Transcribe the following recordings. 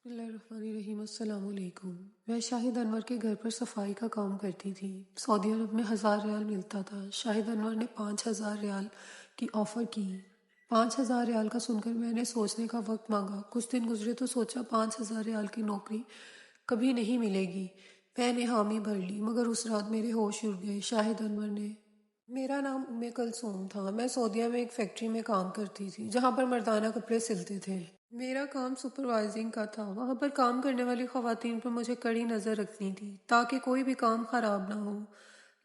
بسم اللہ الرحمن الرحیم۔ السلام علیکم۔ میں شاہد انور کے گھر پر صفائی کا کام کرتی تھی۔ سعودی عرب میں 1000 ریال ملتا تھا۔ شاہد انور نے 5000 ریال کی آفر کی۔ 5000 ریال کا سن کر میں نے سوچنے کا وقت مانگا۔ کچھ دن گزرے تو سوچا 5000 ریال کی نوکری کبھی نہیں ملے گی۔ میں نے حامی بھر لی، مگر اس رات میرے ہوش اڑ گئے۔ شاہد انور نے میرا نام کلثوم تھا۔ میں سعودیہ میں ایک فیکٹری میں کام کرتی تھی جہاں پر مردانہ کپڑے سلتے تھے۔ میرا کام سپروائزنگ کا تھا۔ وہاں پر کام کرنے والی خواتین پر مجھے کڑی نظر رکھنی تھی تاکہ کوئی بھی کام خراب نہ ہو۔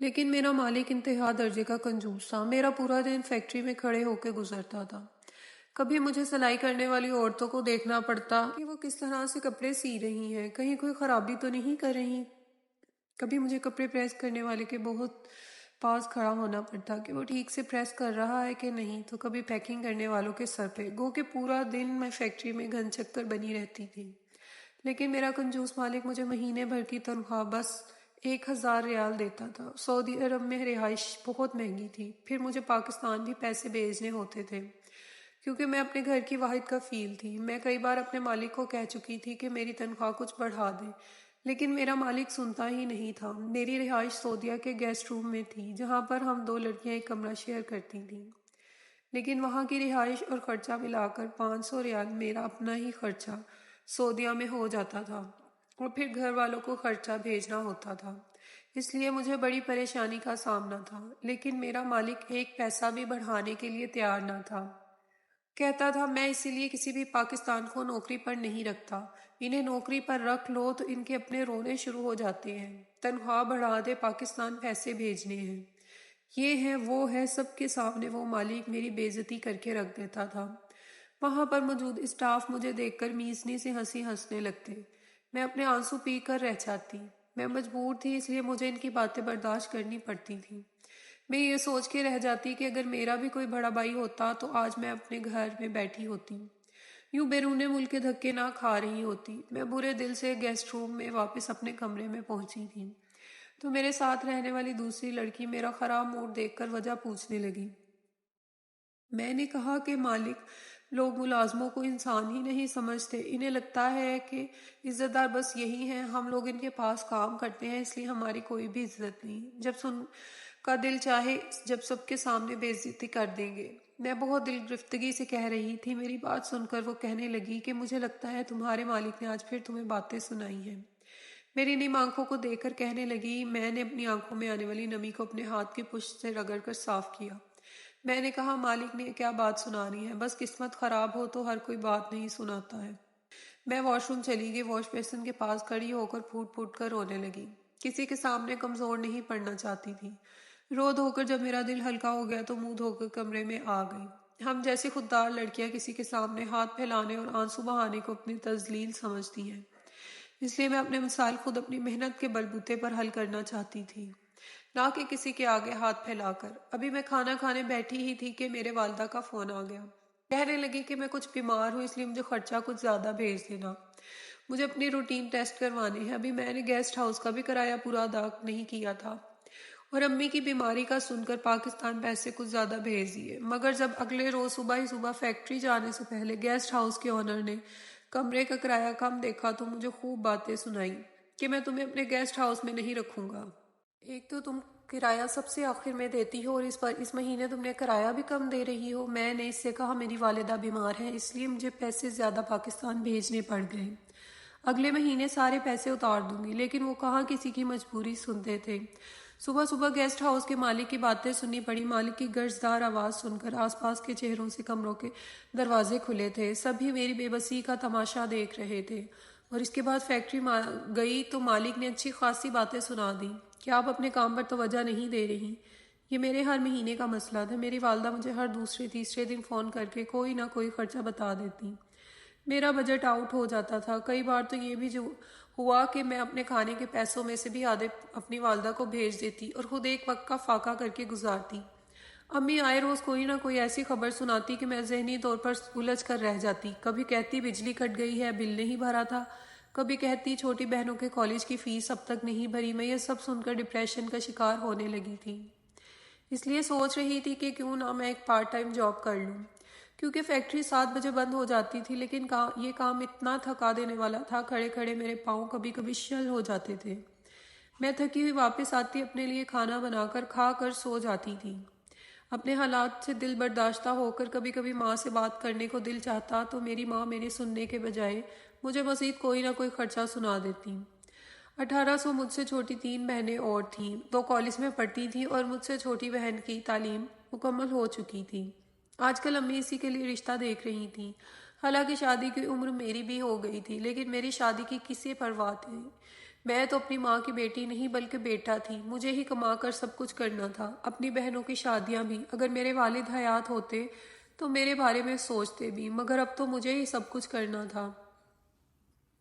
لیکن میرا مالک انتہا درجے کا کنجوس تھا۔ میرا پورا دن فیکٹری میں کھڑے ہو کے گزرتا تھا۔ کبھی مجھے سلائی کرنے والی عورتوں کو دیکھنا پڑتا کہ وہ کس طرح سے کپڑے سی رہی ہیں، کہیں کوئی خرابی تو نہیں کر رہی۔ کبھی مجھے کپڑے پریس کرنے والے کے بہت پاس کھڑا ہونا پڑتا کہ وہ ٹھیک سے پریس کر رہا ہے کہ نہیں، تو کبھی پیکنگ کرنے والوں کے سر پہ، گو کہ پورا دن میں فیکٹری میں گھن چکر بنی رہتی تھی۔ لیکن میرا کنجوس مالک مجھے مہینے بھر کی تنخواہ بس 1000 ریال دیتا تھا۔ سعودی عرب میں رہائش بہت مہنگی تھی، پھر مجھے پاکستان بھی پیسے بھیجنے ہوتے تھے کیونکہ میں اپنے گھر کی واحد کفیل تھی۔ میں کئی بار اپنے مالک کو کہہ چکی تھی کہ میری تنخواہ کچھ بڑھا دے، لیکن میرا مالک سنتا ہی نہیں تھا۔ میری رہائش سعودیہ کے گیسٹ روم میں تھی جہاں پر ہم 2 لڑکیاں ایک کمرہ شیئر کرتی تھیں، لیکن وہاں کی رہائش اور خرچہ ملا کر 500 ریال میرا اپنا ہی خرچہ سعودیہ میں ہو جاتا تھا، اور پھر گھر والوں کو خرچہ بھیجنا ہوتا تھا۔ اس لیے مجھے بڑی پریشانی کا سامنا تھا، لیکن میرا مالک ایک پیسہ بھی بڑھانے کے لیے تیار نہ تھا۔ کہتا تھا میں اسی لیے کسی بھی پاکستان کو نوکری پر نہیں رکھتا، انہیں نوکری پر رکھ لو تو ان کے اپنے رونے شروع ہو جاتے ہیں، تنخواہ بڑھا دے، پاکستان پیسے بھیجنے ہیں، یہ ہے وہ ہے، سب کے سامنے وہ مالک میری بے عزتی کر کے رکھ دیتا تھا۔ وہاں پر موجود اسٹاف مجھے دیکھ کر میسنی سے ہنسنے لگتے۔ میں اپنے آنسو پی کر رہ جاتی۔ میں مجبور تھی، اس لیے مجھے ان کی باتیں برداشت کرنی پڑتی تھیں۔ میں یہ سوچ کے رہ جاتی کہ اگر میرا بھی کوئی بڑا بھائی ہوتا تو آج میں اپنے گھر میں بیٹھی ہوتی، یوں بیرون ملک کے دھکے نہ کھا رہی ہوتی۔ میں برے دل سے گیسٹ روم میں واپس اپنے کمرے میں پہنچی تھی تو میرے ساتھ رہنے والی دوسری لڑکی میرا خراب موڈ دیکھ کر وجہ پوچھنے لگی۔ میں نے کہا کہ مالک، لوگ ملازموں کو انسان ہی نہیں سمجھتے، انہیں لگتا ہے کہ عزت دار بس یہی ہیں، ہم لوگ ان کے پاس کام کرتے ہیں اس لیے ہماری کوئی بھی عزت نہیں، جب سن کا دل چاہے جب سب کے سامنے بے عزتی کر دیں گے۔ میں بہت دل گرفتگی سے کہہ رہی تھی۔ میری بات سن کر وہ کہنے لگی کہ مجھے لگتا ہے تمہارے مالک نے آج پھر تمہیں باتیں سنائی ہیں۔ میری نیم آنکھوں کو دیکھ کر کہنے لگی۔ میں نے اپنی آنکھوں میں آنے والی نمی کو اپنے ہاتھ کی پشت سے رگڑ کر صاف کیا۔ میں نے کہا مالک نے کیا بات سنانی ہے، بس قسمت خراب ہو تو ہر کوئی بات نہیں سناتا ہے۔ میں واش روم چلی گئی، واش بیسن کے پاس کھڑی ہو کر پھوٹ پھوٹ کر رونے لگی۔ کسی کے سامنے کمزور نہیں پڑنا چاہتی تھی۔ رو دھو کر جب میرا دل ہلکا ہو گیا تو منہ دھو کر کمرے میں آ گئی۔ ہم جیسی خوددار لڑکیاں کسی کے سامنے ہاتھ پھیلانے اور آنسو بہانے کو اپنی تذلیل سمجھتی ہیں، اس لیے میں اپنے مسائل خود اپنی محنت کے بلبوتے پر حل کرنا چاہتی تھی، نہ کہ کسی کے آگے ہاتھ پھیلا کر۔ ابھی میں کھانا کھانے بیٹھی ہی تھی کہ میرے والدہ کا فون آ گیا۔ کہنے لگی کہ میں کچھ بیمار ہوں، اس لیے مجھے خرچہ کچھ زیادہ بھیج دینا، مجھے اپنی روٹین ٹیسٹ کروانے ہیں۔ ابھی میں نے گیسٹ ہاؤس کا بھی کرایہ پورا ادا نہیں کیا تھا اور امی کی بیماری کا سن کر پاکستان پیسے کچھ زیادہ بھیج دیے، مگر جب اگلے روز صبح ہی صبح فیکٹری جانے سے پہلے گیسٹ ہاؤس کے اونر نے کمرے کا کرایہ کم دیکھا تو مجھے خوب باتیں سنائی کہ میں تمہیں اپنے گیسٹ ہاؤس میں نہیں رکھوں گا۔ ایک تو تم کرایہ سب سے آخر میں دیتی ہو اور اس مہینے تم نے کرایہ بھی کم دے رہی ہو۔ میں نے اس سے کہا میری والدہ بیمار ہیں، اس لیے مجھے پیسے زیادہ پاکستان بھیجنے پڑ گئے، اگلے مہینے سارے پیسے اتار دوں گی۔ لیکن وہ کہاں کسی کی مجبوری سنتے تھے۔ صبح صبح گیسٹ ہاؤس کے مالک کی باتیں سننی پڑی۔ مالک کی گرجدار آواز سن کر آس پاس کے چہروں سے کمروں کے دروازے کھلے تھے، سبھی میری بے بسی کا تماشا دیکھ رہے تھے۔ اور اس کے بعد فیکٹری گئی تو مالک نے اچھی خاصی باتیں سنا دیں کہ آپ اپنے کام پر توجہ نہیں دے رہی۔ یہ میرے ہر مہینے کا مسئلہ تھا۔ میری والدہ مجھے ہر دوسرے تیسرے دن فون کر کے کوئی نہ کوئی خرچہ بتا دیتی۔ میرا بجٹ آؤٹ ہو جاتا تھا۔ کئی بار تو یہ بھی ہوا کہ میں اپنے کھانے کے پیسوں میں سے بھی آدھے اپنی والدہ کو بھیج دیتی اور خود ایک وقت کا فاقہ کر کے گزارتی۔ امی آئے روز کوئی نہ کوئی ایسی خبر سناتی کہ میں ذہنی طور پر الجھ کر رہ جاتی۔ کبھی کہتی بجلی کٹ گئی ہے، بل نہیں بھرا تھا، کبھی کہتی چھوٹی بہنوں کے کالج کی فیس اب تک نہیں بھری۔ میں یہ سب سن کر ڈپریشن کا شکار ہونے لگی تھی، اس لیے سوچ رہی تھی کہ کیوں نہ میں ایک پارٹ ٹائم جاب کر لوں، کیونکہ فیکٹری 7 بجے بند ہو جاتی تھی، لیکن یہ کام اتنا تھکا دینے والا تھا، کھڑے کھڑے میرے پاؤں کبھی کبھی شل ہو جاتے تھے۔ میں تھکی ہوئی واپس آتی، اپنے لیے کھانا بنا کر کھا کر سو جاتی تھی۔ اپنے حالات سے دل برداشتہ ہو کر کبھی کبھی ماں سے بات کرنے کو دل چاہتا تو میری ماں میرے سننے کے بجائے مجھے مزید کوئی نہ کوئی خرچہ سنا دیتی۔ 1800 مجھ سے چھوٹی 3 بہنیں اور تھیں، 2 کالج میں پڑھتی تھیں اور مجھ سے چھوٹی بہن کی تعلیم مکمل ہو چکی تھی۔ آج کل امی اسی کے لیے رشتہ دیکھ رہی تھیں۔ حالانکہ شادی کی عمر میری بھی ہو گئی تھی، لیکن میری شادی کی کسی پرواہ نہیں۔ میں تو اپنی ماں کی بیٹی نہیں بلکہ بیٹا تھی، مجھے ہی کما کر سب کچھ کرنا تھا، اپنی بہنوں کی شادیاں بھی۔ اگر میرے والد حیات ہوتے تو میرے بارے میں سوچتے بھی، مگر اب تو مجھے ہی سب کچھ کرنا تھا۔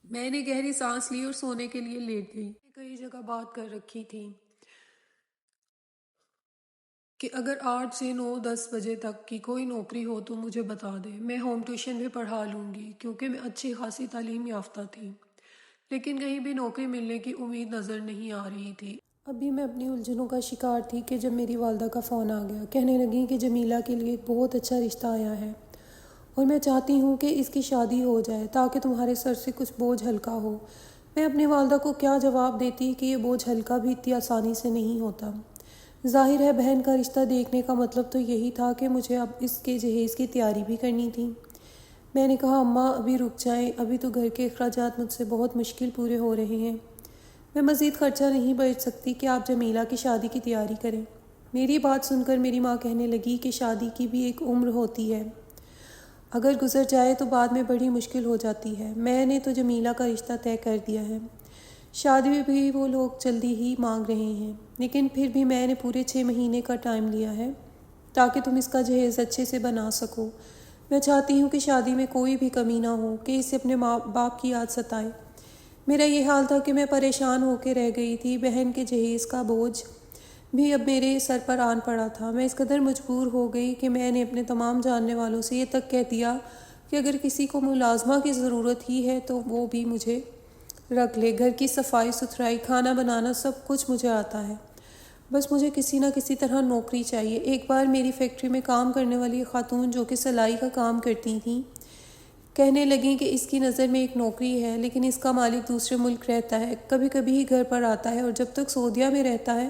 میں نے گہری سانس لی اور سونے کے لیے لیٹ گئی۔ کئی جگہ بات کر رکھی تھی کہ اگر 8 سے 9 10 بجے تک کی کوئی نوکری ہو تو مجھے بتا دے، میں ہوم ٹیوشن بھی پڑھا لوں گی، کیونکہ میں اچھی خاصی تعلیم یافتہ تھی۔ لیکن کہیں بھی نوکری ملنے کی امید نظر نہیں آ رہی تھی۔ ابھی میں اپنی الجھنوں کا شکار تھی کہ جب میری والدہ کا فون آ گیا، کہنے لگیں کہ جمیلہ کے لیے ایک بہت اچھا رشتہ آیا ہے اور میں چاہتی ہوں کہ اس کی شادی ہو جائے تاکہ تمہارے سر سے کچھ بوجھ ہلکا ہو۔ میں اپنی والدہ کو کیا جواب دیتی کہ یہ بوجھ ہلکا بھی اتنی آسانی سے نہیں ہوتا۔ ظاہر ہے بہن کا رشتہ دیکھنے کا مطلب تو یہی تھا کہ مجھے اب اس کے جہیز کی تیاری بھی کرنی تھی۔ میں نے کہا اماں ابھی رک جائیں، ابھی تو گھر کے اخراجات مجھ سے بہت مشکل پورے ہو رہے ہیں، میں مزید خرچہ نہیں بچ سکتی کہ آپ جمیلہ کی شادی کی تیاری کریں۔ میری بات سن کر میری ماں کہنے لگی کہ شادی کی بھی ایک عمر ہوتی ہے، اگر گزر جائے تو بعد میں بڑی مشکل ہو جاتی ہے۔ میں نے تو جمیلہ کا رشتہ طے کر دیا ہے، شادی بھی وہ لوگ جلدی ہی مانگ رہے ہیں، لیکن پھر بھی میں نے پورے 6 مہینے کا ٹائم لیا ہے تاکہ تم اس کا جہیز اچھے سے بنا سکو۔ میں چاہتی ہوں کہ شادی میں کوئی بھی کمی نہ ہو، کہ اسے اپنے ماں باپ کی یاد ستائے۔ میرا یہ حال تھا کہ میں پریشان ہو کے رہ گئی تھی، بہن کے جہیز کا بوجھ بھی اب میرے سر پر آن پڑا تھا۔ میں اس قدر مجبور ہو گئی کہ میں نے اپنے تمام جاننے والوں سے یہ تک کہہ دیا کہ اگر کسی کو ملازمہ کی ضرورت ہی ہے تو وہ بھی مجھے رکھ لے، گھر کی صفائی ستھرائی، کھانا بنانا سب کچھ مجھے آتا ہے، بس مجھے کسی نہ کسی طرح نوکری چاہیے۔ ایک بار میری فیکٹری میں کام کرنے والی خاتون جو کہ سلائی کا کام کرتی تھیں کہنے لگیں کہ اس کی نظر میں ایک نوکری ہے، لیکن اس کا مالک دوسرے ملک رہتا ہے، کبھی کبھی ہی گھر پر آتا ہے اور جب تک سعودیہ میں رہتا ہے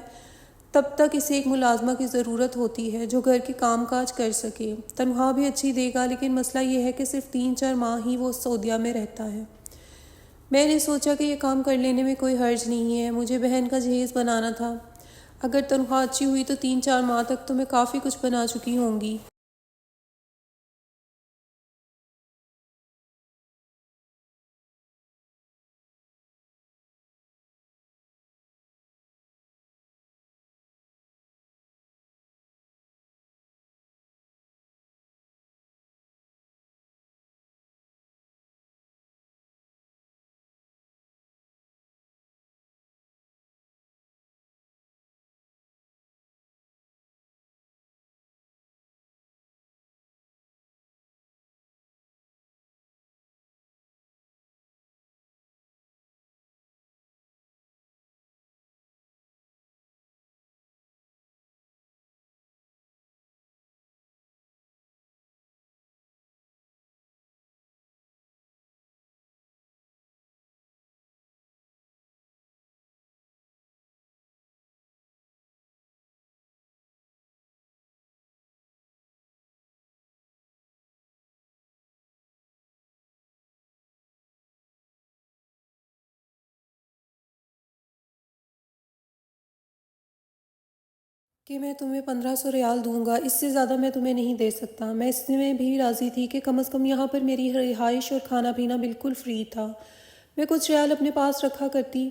تب تک اسے ایک ملازمہ کی ضرورت ہوتی ہے جو گھر کے کام کاج کر سکے، تنخواہ بھی اچھی دے گا، لیکن مسئلہ یہ ہے کہ صرف 3 4 ماہ ہی وہ سعودیہ میں رہتا ہے۔ میں نے سوچا کہ یہ کام کر لینے میں کوئی حرج نہیں ہے، مجھے بہن کا جہیز بنانا تھا، اگر تنخواہ اچھی ہوئی تو 3 4 ماہ تک تو میں کافی کچھ بنا چکی ہوں گی۔ کہ میں تمہیں 1500 ریال دوں گا، اس سے زیادہ میں تمہیں نہیں دے سکتا۔ میں اس میں بھی راضی تھی کہ کم از کم یہاں پر میری رہائش اور کھانا پینا بالکل فری تھا۔ میں کچھ ریال اپنے پاس رکھا کرتی،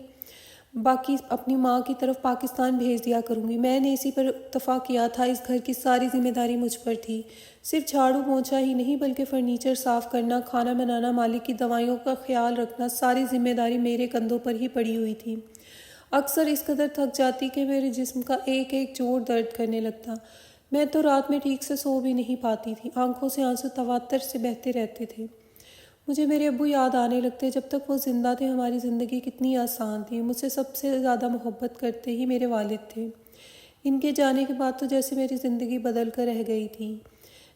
باقی اپنی ماں کی طرف پاکستان بھیج دیا کروں گی۔ میں نے اسی پر اتفاق کیا تھا، اس گھر کی ساری ذمہ داری مجھ پر تھی، صرف جھاڑو پونچھا ہی نہیں بلکہ فرنیچر صاف کرنا، کھانا بنانا، مالک کی دوائیوں کا خیال رکھنا، ساری ذمہ داری میرے کندھوں پر ہی پڑی ہوئی تھی۔ اکثر اس قدر تھک جاتی کہ میرے جسم کا ایک ایک جوڑ درد کرنے لگتا، میں تو رات میں ٹھیک سے سو بھی نہیں پاتی تھی، آنکھوں سے آنسو تواتر سے بہتے رہتے تھے۔ مجھے میرے ابو یاد آنے لگتے، جب تک وہ زندہ تھے ہماری زندگی کتنی آسان تھی، مجھ سے سب سے زیادہ محبت کرتے ہی میرے والد تھے، ان کے جانے کے بعد تو جیسے میری زندگی بدل کر رہ گئی تھی۔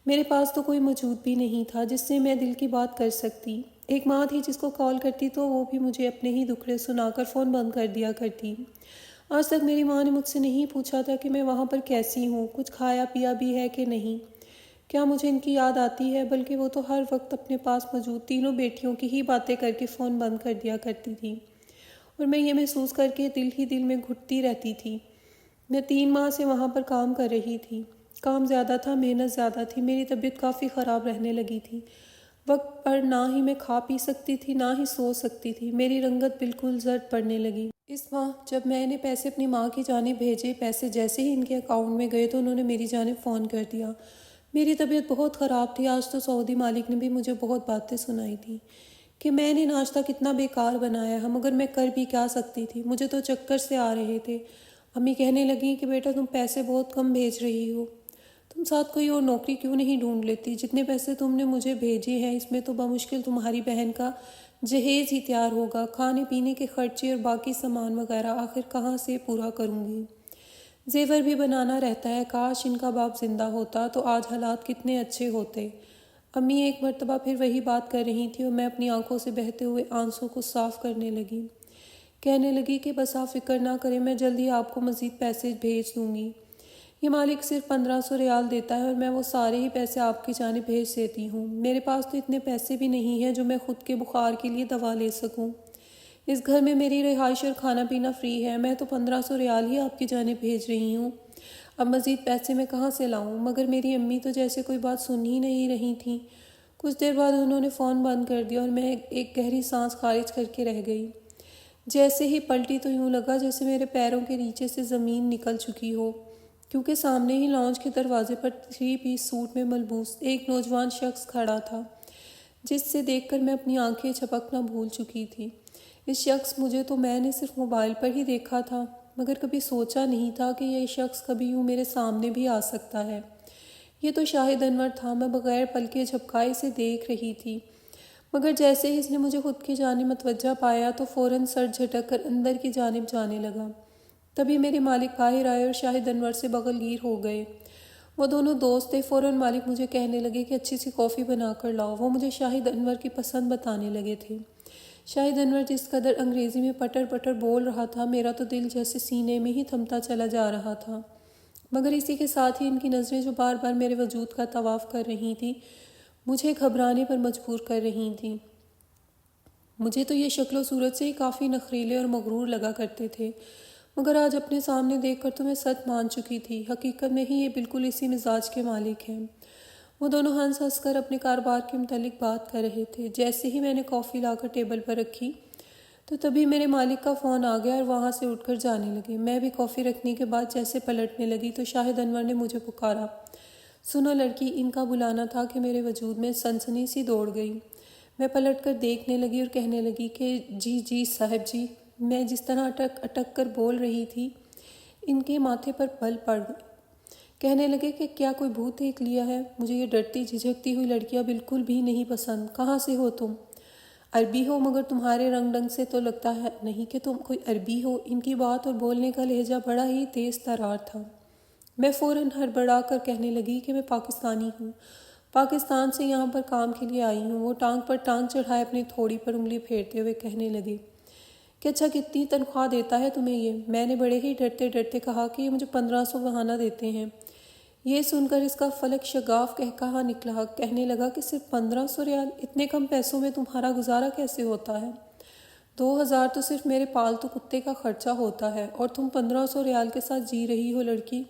میرے پاس تو کوئی موجود بھی نہیں تھا جس سے میں دل کی بات کر سکتی۔ ایک ماں تھی جس کو کال کرتی تو وہ بھی مجھے اپنے ہی دکھڑے سنا کر فون بند کر دیا کرتی۔ آج تک میری ماں نے مجھ سے نہیں پوچھا تھا کہ میں وہاں پر کیسی ہوں، کچھ کھایا پیا بھی ہے کہ نہیں، کیا مجھے ان کی یاد آتی ہے، بلکہ وہ تو ہر وقت اپنے پاس موجود تینوں بیٹیوں کی ہی باتیں کر کے فون بند کر دیا کرتی تھی، اور میں یہ محسوس کر کے دل ہی دل میں گھٹتی رہتی تھی۔ میں 3 ماہ سے وہاں پر کام کر رہی تھی۔ کام زیادہ تھا، محنت زیادہ تھی، میری طبیعت کافی خراب رہنے لگی تھی۔ وقت پر نہ ہی میں کھا پی سکتی تھی، نہ ہی سو سکتی تھی، میری رنگت بالکل زرد پڑنے لگی۔ اس ماہ جب میں نے پیسے اپنی ماں کی جانب بھیجے، پیسے جیسے ہی ان کے اکاؤنٹ میں گئے تو انہوں نے میری جانب فون کر دیا۔ میری طبیعت بہت خراب تھی۔ آج تو سعودی مالک نے بھی مجھے بہت باتیں سنائی تھیں کہ میں نے ناشتہ کتنا بیکار بنایا ہے، مگر میں کر بھی کیا سکتی تھی، مجھے تو چکر سے آ رہے تھے۔ امی کہنے لگیں کہ بیٹا تم پیسے بہت کم بھیج رہی ہو، تم ساتھ کوئی اور نوکری کیوں نہیں ڈھونڈ لیتی؟ جتنے پیسے تم نے مجھے بھیجے ہیں اس میں تو بمشکل تمہاری بہن کا جہیز ہی تیار ہوگا، کھانے پینے کے خرچے اور باقی سامان وغیرہ آخر کہاں سے پورا کروں گی؟ زیور بھی بنانا رہتا ہے، کاش ان کا باپ زندہ ہوتا تو آج حالات کتنے اچھے ہوتے۔ امی ایک مرتبہ پھر وہی بات کر رہی تھی اور میں اپنی آنکھوں سے بہتے ہوئے آنسوں کو صاف کرنے لگی۔ کہنے لگی کہ بس آپ فکر نہ کریں، میں جلدی آپ کو مزید پیسے بھیج دوں گی۔ یہ مالک صرف 1500 ریال دیتا ہے اور میں وہ سارے ہی پیسے آپ کی جانب بھیج دیتی ہوں۔ میرے پاس تو اتنے پیسے بھی نہیں ہیں جو میں خود کے بخار کے لیے دوا لے سکوں۔ اس گھر میں میری رہائش اور کھانا پینا فری ہے، میں تو 1500 ریال ہی آپ کی جانب بھیج رہی ہوں، اب مزید پیسے میں کہاں سے لاؤں؟ مگر میری امی تو جیسے کوئی بات سن ہی نہیں رہی تھیں۔ کچھ دیر بعد انہوں نے فون بند کر دیا اور میں ایک گہری سانس خارج کر کے رہ گئی۔ جیسے ہی پلٹی تو یوں لگا جیسے میرے پیروں کے نیچے سے زمین نکل چکی ہو، کیونکہ سامنے ہی لاؤنج کے دروازے پر 3 پیس سوٹ میں ملبوس ایک نوجوان شخص کھڑا تھا، جس سے دیکھ کر میں اپنی آنکھیں جھپکنا بھول چکی تھی۔ اس شخص مجھے تو میں نے صرف موبائل پر ہی دیکھا تھا، مگر کبھی سوچا نہیں تھا کہ یہ شخص کبھی یوں میرے سامنے بھی آ سکتا ہے۔ یہ تو شاہد انور تھا۔ میں بغیر پلکے جھپکائے اسے دیکھ رہی تھی، مگر جیسے ہی اس نے مجھے خود کی جانب متوجہ پایا تو فوراً سر جھٹک کر اندر کی جانب جانے لگا۔ تبھی میرے مالک باہر آئے اور شاہد انور سے بغل گیر ہو گئے۔ وہ دونوں دوست تھے۔ فوراً مالک مجھے کہنے لگے کہ اچھی سی کافی بنا کر لاؤ۔ وہ مجھے شاہد انور کی پسند بتانے لگے تھے۔ شاہد انور جس قدر انگریزی میں پٹر پٹر بول رہا تھا، میرا تو دل جیسے سینے میں ہی تھمتا چلا جا رہا تھا، مگر اسی کے ساتھ ہی ان کی نظریں جو بار بار میرے وجود کا طواف کر رہی تھیں مجھے گھبرانے پر مجبور کر رہی تھیں۔ مجھے تو یہ شکل و صورت سے ہی کافی نخریلے اور مغرور لگا کرتے تھے، مگر آج اپنے سامنے دیکھ کر تو میں سچ مان چکی تھی، حقیقت میں ہی یہ بالکل اسی مزاج کے مالک ہیں۔ وہ دونوں ہنس ہنس کر اپنے کاروبار کے متعلق بات کر رہے تھے۔ جیسے ہی میں نے کافی لا کر ٹیبل پر رکھی تو تبھی میرے مالک کا فون آ گیا اور وہاں سے اٹھ کر جانے لگے۔ میں بھی کافی رکھنے کے بعد جیسے پلٹنے لگی تو شاہد انور نے مجھے پکارا، سنو لڑکی، ان کا بلانا تھا کہ میرے وجود میں سنسنی سی دوڑ گئی۔ میں پلٹ کر دیکھنے لگی اور کہنے لگی کہ جی جی صاحب جی۔ میں جس طرح اٹک اٹک کر بول رہی تھی ان کے ماتھے پر بل پڑ گئے۔ کہنے لگے کہ کیا کوئی بھوت دیکھ لیا ہے؟ مجھے یہ ڈرتی جھجکتی ہوئی لڑکیاں بالکل بھی نہیں پسند۔ کہاں سے ہو تم؟ عربی ہو، مگر تمہارے رنگ ڈنگ سے تو لگتا ہے نہیں کہ تم کوئی عربی ہو۔ ان کی بات اور بولنے کا لہجہ بڑا ہی تیز ترار تھا۔ میں فوراً ہڑبڑا کر کہنے لگی کہ میں پاکستانی ہوں، پاکستان سے یہاں پر کام کے لیے آئی ہوں۔ وہ ٹانگ پر ٹانگ چڑھائے اپنی تھوڑی پر انگلی پھیرتے ہوئے کہنے لگے کہ اچھا کتنی تنخواہ دیتا ہے تمہیں یہ؟ میں نے بڑے ہی ڈرتے ڈرتے کہا کہ یہ مجھے 1500 ماہانہ دیتے ہیں۔ یہ سن کر اس کا فلک شگاف کہا نکلا۔ کہنے لگا کہ صرف 1500 ریال؟ اتنے کم پیسوں میں تمہارا گزارا کیسے ہوتا ہے؟ 2000 تو صرف میرے پالتو کتے کا خرچہ ہوتا ہے اور تم 1500 ریال کے ساتھ جی رہی ہو لڑکی؟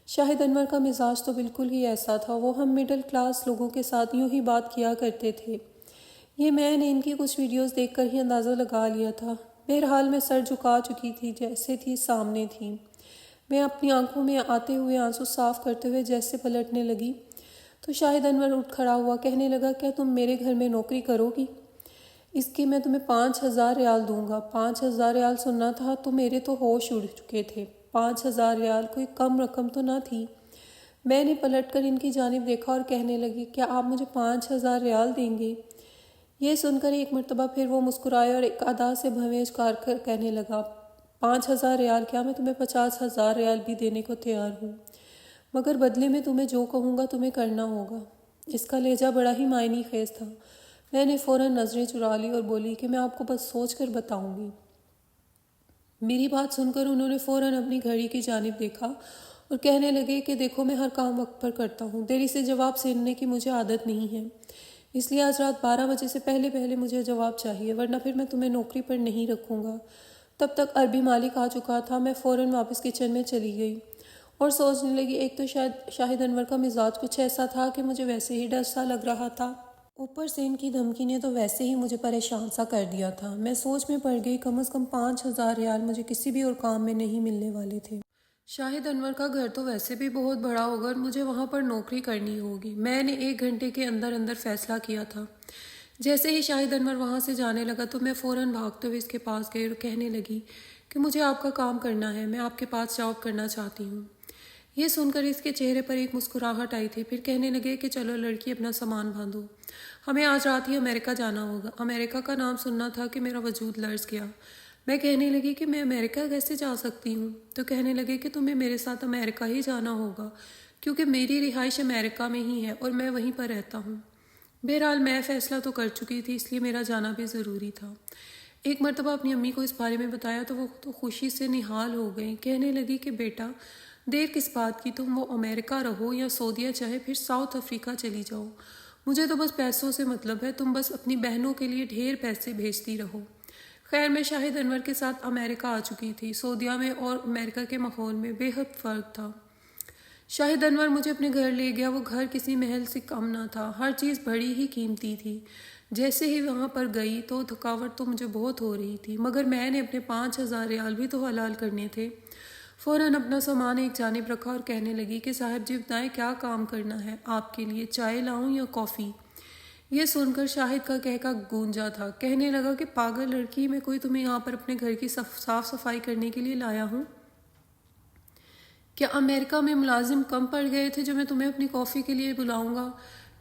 شاہد انور کا مزاج تو بالکل ہی ایسا تھا، وہ ہم مڈل کلاس لوگوں کے ساتھ یوں ہی بات کیا کرتے تھے۔ یہ میں نے ان کی کچھ ویڈیوز دیکھ کر ہی اندازہ لگا لیا تھا۔ بہرحال میں سر جھکا چکی تھی، جیسے تھی سامنے تھی۔ میں اپنی آنکھوں میں آتے ہوئے آنسو صاف کرتے ہوئے جیسے پلٹنے لگی تو شاہد انور اٹھ کھڑا ہوا۔ کہنے لگا کیا تم میرے گھر میں نوکری کرو گی؟ اس کی میں تمہیں 5000 ریال دوں گا۔ 5000 ریال سننا تھا تو میرے تو ہوش اڑ چکے تھے۔ 5000 ریال کوئی کم رقم تو نہ تھی۔ میں نے پلٹ کر ان کی جانب دیکھا اور کہنے لگی کیا آپ مجھے 5000 ریال دیں گے؟ یہ سن کر ایک مرتبہ پھر وہ مسکرائے اور ایک ادا سے بھویں کار کر کہنے لگا 5000 ریال کیا، میں تمہیں 50,000 ریال بھی دینے کو تیار ہوں۔ مگر بدلے میں تمہیں جو کہوں گا تمہیں کرنا ہوگا۔ اس کا لہجہ بڑا ہی معنی خیز تھا۔ میں نے فوراً نظریں چرا لی اور بولی کہ میں آپ کو بس سوچ کر بتاؤں گی۔ میری بات سن کر انہوں نے فوراً اپنی گھڑی کی جانب دیکھا اور کہنے لگے کہ دیکھو میں ہر کام وقت پر کرتا ہوں، دیری سے جواب سننے کی مجھے عادت نہیں ہے، اس لیے آج رات 12 بجے سے پہلے مجھے جواب چاہیے، ورنہ پھر میں تمہیں نوکری پر نہیں رکھوں گا۔ تب تک عربی مالک آ چکا تھا۔ میں فوراً واپس کچن میں چلی گئی اور سوچنے لگی، ایک تو شاہد انور کا مزاج کچھ ایسا تھا کہ مجھے ویسے ہی ڈر سا لگ رہا تھا، اوپر سے ان کی دھمکی نے تو ویسے ہی مجھے پریشان سا کر دیا تھا۔ میں سوچ میں پڑ گئی، کم از کم 5,000 ریال مجھے کسی بھی اور کام میں نہیں ملنے والے تھے۔ شاہد انور کا گھر تو ویسے بھی بہت بڑا ہوگا اور مجھے وہاں پر نوکری کرنی ہوگی۔ میں نے 1 گھنٹے کے اندر فیصلہ کیا تھا۔ جیسے ہی شاہد انور وہاں سے جانے لگا تو میں فوراً بھاگتے ہوئے اس کے پاس گئی اور کہنے لگی کہ مجھے آپ کا کام کرنا ہے، میں آپ کے پاس جاب کرنا چاہتی ہوں۔ یہ سن کر اس کے چہرے پر ایک مسکراہٹ آئی تھی، پھر کہنے لگے کہ چلو لڑکی اپنا سامان باندھو، ہمیں آج رات ہی امریکہ جانا ہوگا۔ امریکہ کا نام سننا تھا کہ میرا وجود لرز گیا۔ میں کہنے لگی کہ میں امریکہ کیسے جا سکتی ہوں؟ تو کہنے لگے کہ تمہیں میرے ساتھ امریکہ ہی جانا ہوگا، کیونکہ میری رہائش امریکہ میں ہی ہے اور میں وہیں پر رہتا ہوں۔ بہرحال میں فیصلہ تو کر چکی تھی، اس لیے میرا جانا بھی ضروری تھا۔ ایک مرتبہ اپنی امی کو اس بارے میں بتایا تو وہ تو خوشی سے نہال ہو گئیں۔ کہنے لگی کہ بیٹا دیر کس بات کی، تم وہ امریکہ رہو یا سعودیہ چاہے پھر ساؤتھ افریقہ چلی جاؤ، مجھے تو بس پیسوں سے مطلب ہے، تم بس اپنی بہنوں کے لیے ڈھیر پیسے بھیجتی رہو۔ خیر میں شاہد انور کے ساتھ امریکہ آ چکی تھی۔ سعودیہ میں اور امریکہ کے ماحول میں بے حد فرق تھا۔ شاہد انور مجھے اپنے گھر لے گیا۔ وہ گھر کسی محل سے کم نہ تھا، ہر چیز بڑی ہی قیمتی تھی۔ جیسے ہی وہاں پر گئی تو تھکاوٹ تو مجھے بہت ہو رہی تھی، مگر میں نے اپنے 5,000 ریال بھی تو حلال کرنے تھے۔ فوراً اپنا سامان ایک جانب رکھا اور کہنے لگی کہ صاحب جی بتائیں کیا کام کرنا ہے آپ کے لیے، چائے لاؤں یا کافی؟ یہ سن کر شاہد کا کہکا گونجا تھا۔ کہنے لگا کہ پاگل لڑکی، میں کوئی تمہیں یہاں پر اپنے گھر کی صاف صفائی کرنے کے لیے لایا ہوں؟ کیا امریکہ میں ملازم کم پڑ گئے تھے جو میں تمہیں اپنی کافی کے لیے بلاؤں گا؟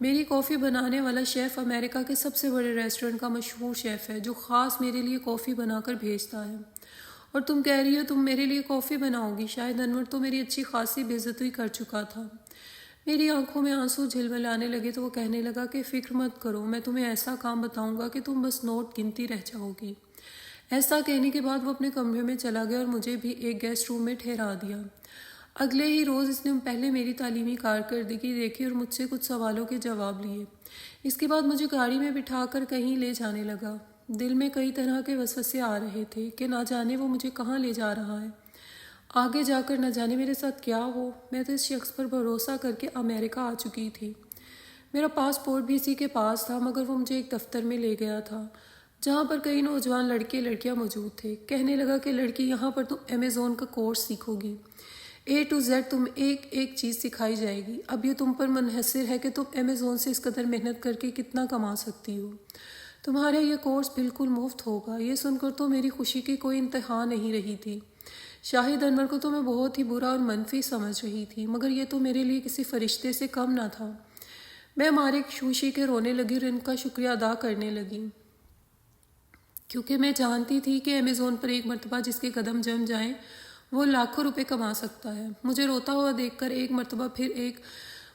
میری کافی بنانے والا شیف امریکہ کے سب سے بڑے ریسٹورنٹ کا مشہور شیف ہے، جو خاص میرے لیے کافی بنا کر بھیجتا ہے، اور تم کہہ رہی ہو تم میرے لیے کافی بناؤ گی؟ شاہد انور تو میری اچھی خاصی بے عزتی کر چکا تھا۔ میری آنکھوں میں آنسو جھلملانے لگے تو وہ کہنے لگا کہ فکر مت کرو، میں تمہیں ایسا کام بتاؤں گا کہ تم بس نوٹ گنتی رہ جاؤ گی۔ ایسا کہنے کے بعد وہ اپنے کمرے میں چلا گیا اور مجھے بھی ایک گیسٹ روم میں ٹھہرا دیا۔ اگلے ہی روز اس نے پہلے میری تعلیمی کارکردگی دیکھی اور مجھ سے کچھ سوالوں کے جواب لیے۔ اس کے بعد مجھے گاڑی میں بٹھا کر کہیں لے جانے لگا۔ دل میں کئی طرح کے وسوسے آ رہے تھے کہ نہ جانے وہ مجھے کہاں لے جا رہا ہے، آگے جا کر نہ جانے میرے ساتھ کیا ہو۔ میں تو اس شخص پر بھروسہ کر کے امریکہ آ چکی تھی۔ میرا پاسپورٹ بھی اسی کے پاس تھا، مگر وہ مجھے ایک دفتر میں لے گیا تھا جہاں پر کئی نوجوان لڑکے لڑکیاں موجود تھے۔ کہنے لگا کہ لڑکی یہاں پر تم امیزون کا کورس سیکھو گی، A to Z تم ایک چیز سکھائی جائے گی۔ اب یہ تم پر منحصر ہے کہ تم امیزون سے اس قدر محنت کر کے کتنا کما سکتی ہو۔ تمہارا یہ کورس بالکل مفت ہوگا۔ یہ سن کر تو میری خوشی کی کوئی انتہا نہیں رہی تھی۔ شاہد انور کو تو میں بہت ہی برا اور منفی سمجھ رہی تھی، مگر یہ تو میرے لیے کسی فرشتے سے کم نہ تھا۔ میں مارے خوشی کے رونے لگی اور ان کا شکریہ ادا کرنے لگی، کیونکہ میں جانتی تھی کہ امیزون پر ایک مرتبہ جس کے قدم جم جائیں وہ لاکھوں روپے کما سکتا ہے۔ مجھے روتا ہوا دیکھ کر ایک مرتبہ پھر ایک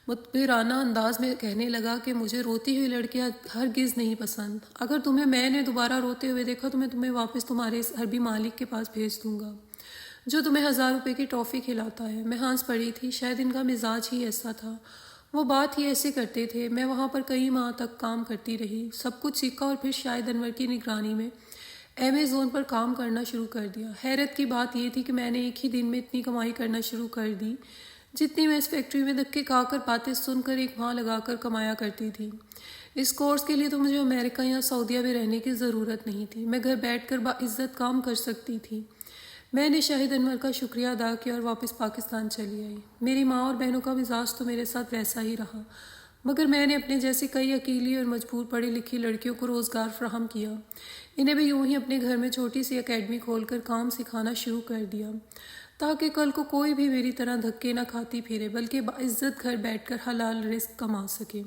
متبرانہ انداز میں کہنے لگا کہ مجھے روتی ہوئی لڑکیاں ہرگز نہیں پسند۔ اگر میں نے دوبارہ روتے ہوئے دیکھا تو میں تمہیں واپس تمہارے اس عربی مالک کے پاس بھیج دوں گا جو تمہیں 1,000 روپے کی ٹافی کھلاتا ہے۔ میں ہنس پڑی تھی، شاید ان کا مزاج ہی ایسا تھا، وہ بات ہی ایسے کرتے تھے۔ میں وہاں پر کئی ماہ تک کام کرتی رہی، سب کچھ سیکھا اور پھر شاہد انور کی نگرانی میں امیزون پر کام کرنا شروع کر دیا۔ حیرت کی بات یہ تھی کہ میں نے ایک ہی دن میں اتنی کمائی کرنا شروع کر دی جتنی میں اس فیکٹری میں دھکے کھا کر باتیں سن کر ایک ماہ لگا کر کمایا کرتی تھی۔ اس کورس کے لیے تو مجھے امریکہ یا سعودیہ میں رہنے کی ضرورت نہیں تھی، میں گھر بیٹھ کر باعزت کام کر سکتی تھی۔ میں نے شاہد انور کا شکریہ ادا کیا اور واپس پاکستان چلی آئی۔ میری ماں اور بہنوں کا مزاج تو میرے ساتھ ویسا ہی رہا، مگر میں نے اپنے جیسی کئی اکیلی اور مجبور پڑھی لکھی لڑکیوں کو روزگار فراہم کیا۔ انہیں بھی یوں ہی اپنے گھر میں چھوٹی سی اکیڈمی کھول کر کام سکھانا شروع کر دیا، تاکہ کل کو کوئی بھی میری طرح دھکے نہ کھاتی پھرے بلکہ باعزت گھر بیٹھ کر حلال رزق کما سکے۔